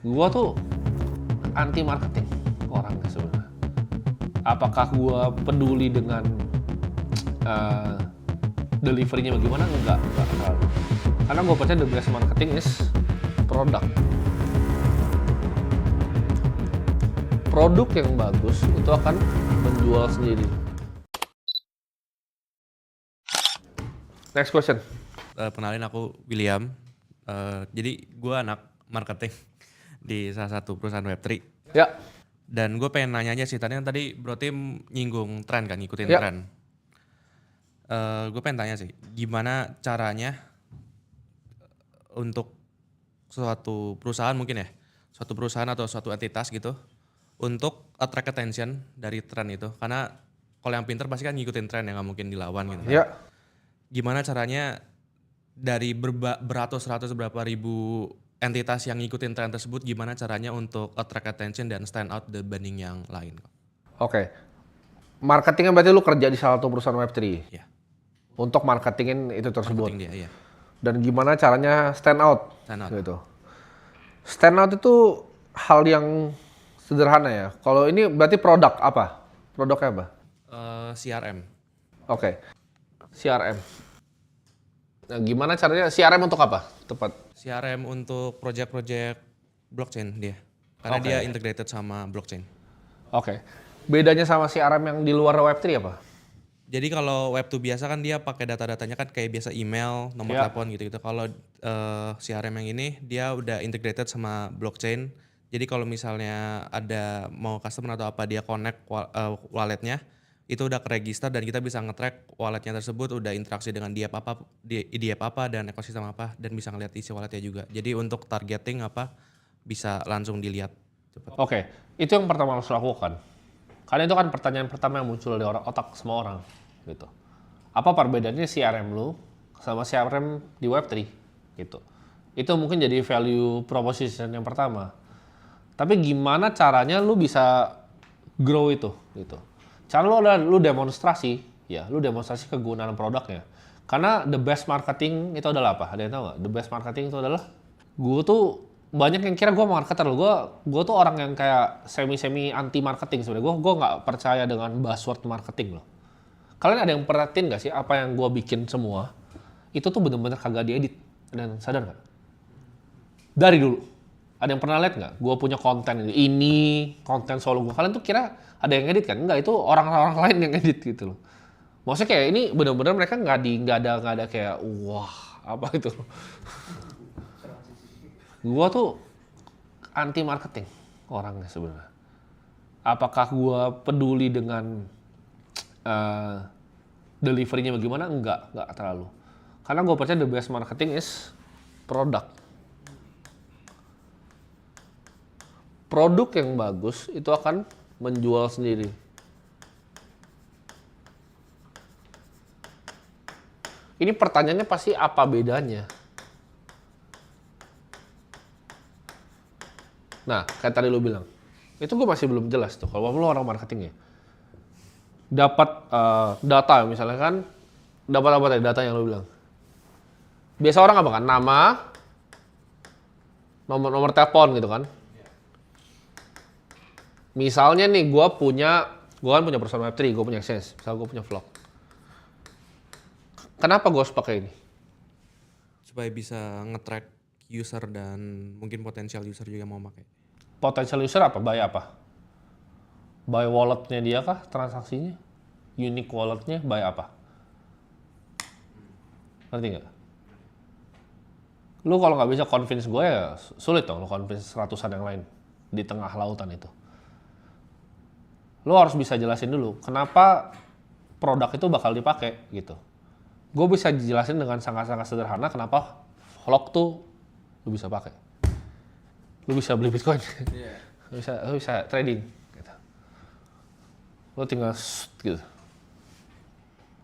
Gua tuh anti marketing orangnya sebenarnya. Apakah gua peduli dengan eh, delivery-nya bagaimana? Enggak terlalu. Karena gua percaya the best marketing is produk. Produk yang bagus itu akan menjual sendiri. Next question. Kenalin aku William. Jadi gue anak marketing di salah satu perusahaan Web3. Ya, Dan gue pengen nanya aja sih, tadi Bro Tim nyinggung tren kan, ngikutin ya. tren. Gue pengen tanya sih, gimana caranya untuk suatu perusahaan mungkin ya, suatu perusahaan atau suatu entitas gitu, untuk attract attention dari tren itu. Karena kalau yang pinter pasti kan ngikutin tren ya, nggak mungkin dilawan gitu kan. Ya. Gimana caranya dari beratus-ratus berapa ribu entitas yang ngikutin tren tersebut, gimana caranya untuk attract attention dan stand out dibanding yang lain? Oke. Marketingnya berarti lu kerja di salah satu perusahaan Web3 Ya, untuk marketingin itu tersebut. marketing dia, ya. Dan gimana caranya stand out, Stand out. gitu. Stand out itu hal yang sederhana ya. Kalau ini berarti produk apa? Produknya apa? CRM. Oke. CRM. Nah, gimana caranya CRM untuk apa? Tepat. CRM untuk project-project blockchain dia. Karena Oke. dia integrated sama blockchain. Oke. Bedanya sama CRM yang di luar Web3 apa? Jadi kalau Web2 biasa kan dia pakai data-datanya kan kayak biasa email, nomor Ya. telepon gitu-gitu. Kalau CRM yang ini dia udah integrated sama blockchain. Jadi kalau misalnya ada mau customer atau apa dia connect walletnya, itu udah keregister dan kita bisa nge-track walletnya tersebut udah interaksi dengan di app apa dan ekosistem apa dan bisa ngeliat isi walletnya juga. Jadi untuk targeting apa bisa langsung dilihat cepat. Oke. Itu yang pertama harus lakukan. Karena itu kan pertanyaan pertama yang muncul di otak semua orang, gitu. Apa perbedaannya CRM lu sama CRM di Web3, gitu. Itu mungkin jadi value proposition yang pertama. Tapi gimana caranya lu bisa grow itu, gitu. Cara lu adalah lu demonstrasi, ya, lu demonstrasi kegunaan produknya. Karena the best marketing itu adalah apa? Ada yang tahu nggak? The best marketing itu adalah gue tuh banyak yang kira gue marketer loh. Gue tuh orang yang kayak semi anti marketing sebenarnya. Gue nggak percaya dengan buzzword marketing loh. Kalian ada yang perhatiin nggak sih apa yang gue bikin semua itu tuh bener-bener kagak diedit? Dan sadar nggak? Dari dulu. Ada yang pernah lihat nggak? Gue punya konten ini konten solo gue. Kalian tuh kira ada yang edit kan? Enggak, itu orang-orang lain yang edit gitu loh. Maksudnya kayak ini bener-bener mereka nggak ada kayak wah apa itu. Gue tuh anti marketing orangnya sebenarnya. Apakah gue peduli dengan delivery-nya bagaimana? Enggak terlalu. Karena gue percaya the best marketing is produk. Produk yang bagus itu akan menjual sendiri. Ini pertanyaannya pasti apa bedanya? Nah, kayak tadi lu bilang, itu gue masih belum jelas tuh. Kalau lu orang marketing ya, dapat data misalnya kan, dapat apa tadi data yang lu bilang? Biasa orang apa kan? Nama, nomor telepon gitu kan? Misalnya nih, gue kan punya perusahaan Web3, gue punya exchange, misalnya gue punya vlog. Kenapa gue harus pakai ini? Supaya bisa nge-track user dan mungkin potensial user juga mau pakai. Potential user apa? Buy apa? Buy walletnya dia kah? Transaksinya? Unique walletnya? Buy apa? Ngerti nggak? Lu kalau nggak bisa convince gue ya sulit dong lu convince ratusan yang lain di tengah lautan itu. Lu harus bisa jelasin dulu kenapa produk itu bakal dipakai gitu. Gue bisa jelasin dengan sangat-sangat sederhana kenapa vlog tuh lu bisa pakai. Lu bisa beli Bitcoin. Yeah. lu bisa trading gitu. Lu tinggal gitu.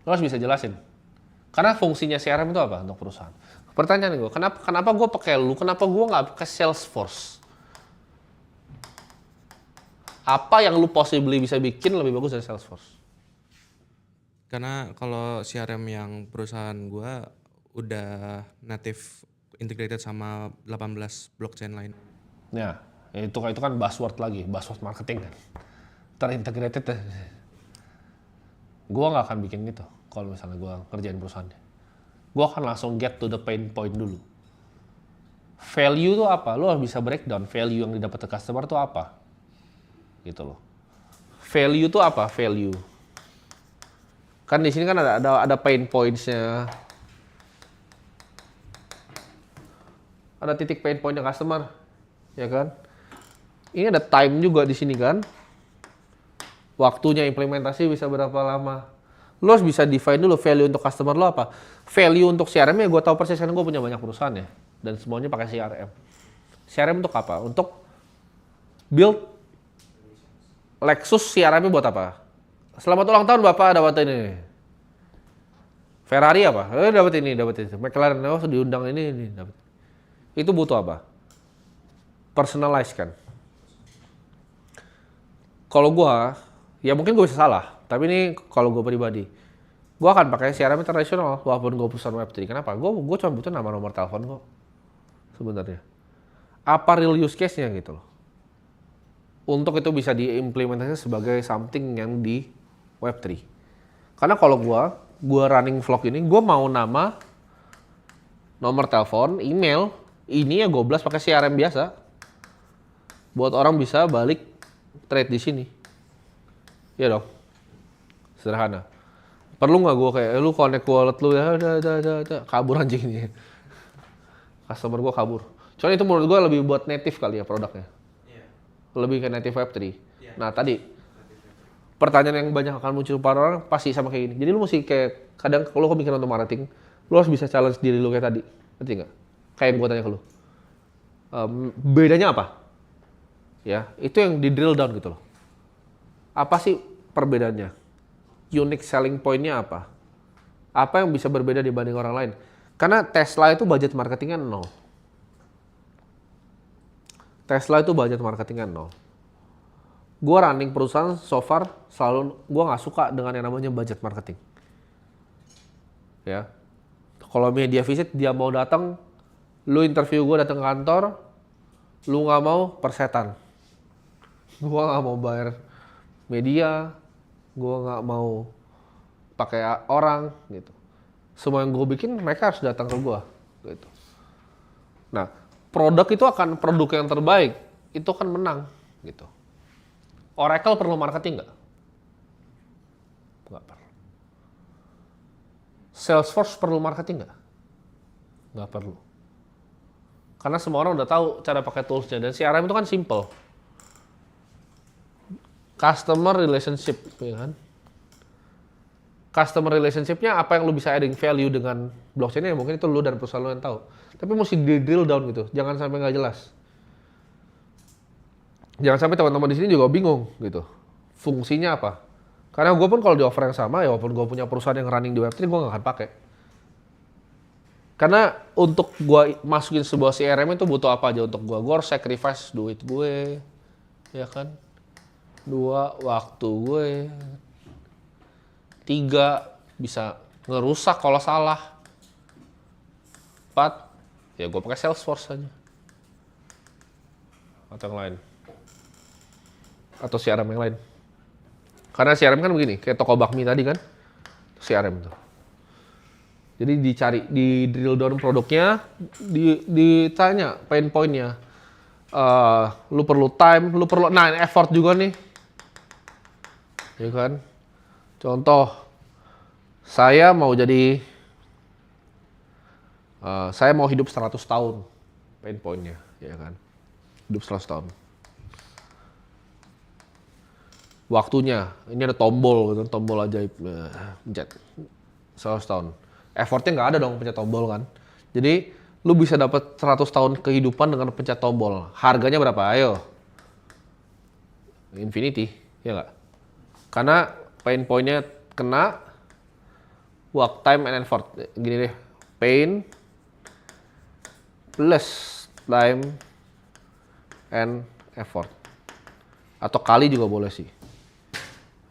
Lu harus bisa jelasin. Karena fungsinya CRM itu apa untuk perusahaan? Pertanyaan gue, kenapa gue pakai lu? Kenapa gue nggak pakai Salesforce? Apa yang lu possibly bisa bikin lebih bagus dari Salesforce? Karena kalau CRM yang perusahaan gua udah native integrated sama 18 blockchain lain. Ya, itu kan buzzword lagi, buzzword marketing kan. Terintegrated. Gue nggak akan bikin gitu kalau misalnya gue kerjain perusahaannya. Gue akan langsung get to the pain point dulu. Value tuh apa? Lo harus bisa breakdown value yang didapat ke customer tuh apa. Gitu loh. Value tuh apa? Value. Kan di sini kan ada pain points-nya. Ada titik pain point-nya customer, ya kan? Ini ada time juga di sini kan. Waktunya implementasi bisa berapa lama. Lo harus bisa define dulu value untuk customer lo apa. Value untuk CRM ya gue tahu persis karena gue punya banyak perusahaan ya. Dan semuanya pakai CRM. CRM untuk apa? Untuk build Lexus CRM-nya buat apa? Selamat ulang tahun Bapak, dapat ini. Ferrari apa? Dapat ini. McLaren diundang ini dapat. Itu butuh apa? Personalize kan. Kalau gua, ya mungkin gue bisa salah, tapi ini kalau gue pribadi, gue akan pakai CRM internasional walaupun gue perusahaan Web3. Kenapa? Gue cuma butuh nama nomor telepon kok sebenarnya. Apa real use case-nya gitu loh. Untuk itu bisa diimplementasikan sebagai something yang di Web3. Karena kalau gue running vlog ini, gue mau nama, nomor telepon, email, ini ya gue blast pakai CRM biasa. Buat orang bisa balik trade di sini. Iya dong. Sederhana. Perlu nggak gue kayak, lu connect wallet lu ya, udah, kabur anjing ini. Customer gue kabur. Soalnya itu menurut gue lebih buat native kali ya produknya. Lebih ke native Web3. Nah tadi, pertanyaan yang banyak akan muncul para orang pasti sama kayak gini. Jadi lu mesti kayak, kadang kalau lu mikir untuk marketing, lu harus bisa challenge diri lu kayak tadi. Ngerti nggak? Kayak yang gue tanya ke lu. Bedanya apa? Ya, itu yang di drill down gitu loh. Apa sih perbedaannya? Unique selling point-nya apa? Apa yang bisa berbeda dibanding orang lain? Karena Tesla itu budget marketingnya 0. Tesla itu budget marketingnya 0. Gue running perusahaan so far selalu gue nggak suka dengan yang namanya budget marketing. Ya, kalau media visit dia mau datang, lu interview gue datang ke kantor, lu nggak mau persetan. Gue nggak mau bayar media, gue nggak mau pakai orang gitu. Semua yang gue bikin mereka harus datang ke gue gitu. Nah, produk itu akan produk yang terbaik itu akan menang gitu. Oracle perlu marketing nggak? Nggak perlu. Salesforce perlu marketing nggak? Nggak perlu. Karena semua orang udah tahu cara pakai toolsnya dan CRM itu kan simple. Customer relationship, ya kan? Customer relationship-nya apa yang lu bisa adding value dengan blockchain-nya ya mungkin itu lu dan perusahaan lu yang tahu. Tapi mesti di drill down gitu, jangan sampai nggak jelas. Jangan sampai teman-teman di sini juga bingung gitu. Fungsinya apa? Karena gue pun kalau di offer yang sama ya walaupun gue punya perusahaan yang running di Web3 gue nggak akan pakai. Karena untuk gue masukin sebuah CRM itu butuh apa aja untuk gue? Gue harus sacrifice duit gue, ya kan? 2, waktu gue. 3, bisa ngerusak kalau salah. 4, ya gue pakai Salesforce aja. Atau yang lain. Atau CRM yang lain. Karena CRM kan begini, kayak toko bakmi tadi kan. CRM tuh. Jadi dicari, di drill down produknya, ditanya pain point-nya. Lu perlu time, lu perlu, nah effort juga nih. Ya kan? Contoh, saya mau hidup 100 tahun, pain point-nya, ya kan? Hidup 100 tahun. Waktunya, ini ada tombol, gitu, tombol ajaib, pencet 100 tahun. Effortnya nggak ada dong pencet tombol kan. Jadi, lu bisa dapat 100 tahun kehidupan dengan pencet tombol. Harganya berapa? Ayo. Infinity, ya nggak? Karena pain point-nya kena, work time and effort. Gini deh, pain plus time and effort. Atau kali juga boleh sih.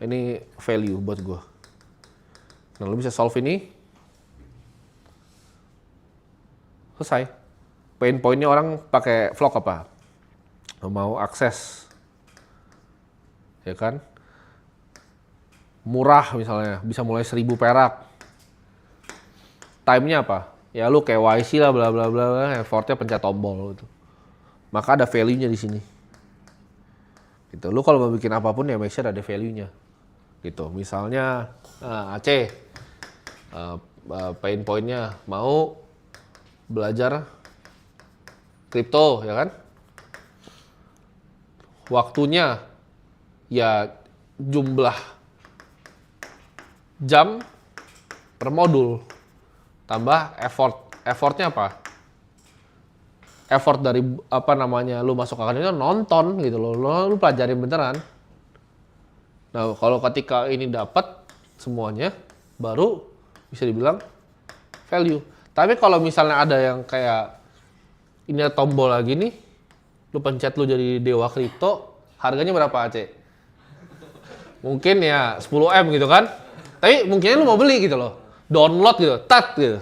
Ini value buat gue. Nah, lu bisa solve ini. Selesai. Pain point-nya orang pakai vlog apa? Lo mau akses, ya kan? Murah misalnya, bisa mulai 1.000 perak. Time-nya apa? Ya lu KYC lah, bla bla bla, bla, effortnya pencet tombol gitu. Maka ada value-nya di sini. Gitu. Lu kalau mau bikin apapun ya make sure ada value-nya. Gitu. Misalnya Aceh, pain point-nya mau belajar kripto, ya kan? Waktunya ya jumlah jam per modul tambah effortnya apa? Effort dari apa namanya lu masuk akademi itu nonton gitu loh, lu pelajarin beneran. Nah kalau ketika ini dapat semuanya baru bisa dibilang value. Tapi kalau misalnya ada yang kayak ini ada tombol lagi nih, lu pencet lu jadi dewa kripto, harganya berapa Aceh? Mungkin ya 10M gitu kan? Tapi mungkinnya lu mau beli gitu loh, download gitu, tat gitu.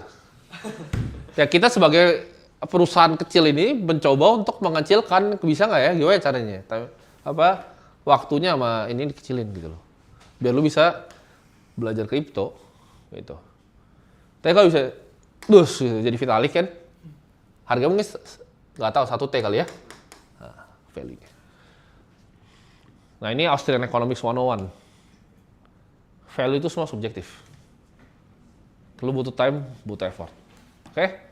Ya kita sebagai perusahaan kecil ini mencoba untuk mengecilkan, bisa nggak ya? Gimana caranya? Waktunya sama ini dikecilin gitu loh, biar lu bisa belajar kripto gitu. Tapi kalau bisa, gitu, jadi Vitalik kan, harga mungkin nggak tahu 1T kali ya, value. Nah ini Austrian Economics 101. Value itu semua subjektif. Lu butuh time, butuh effort. Oke?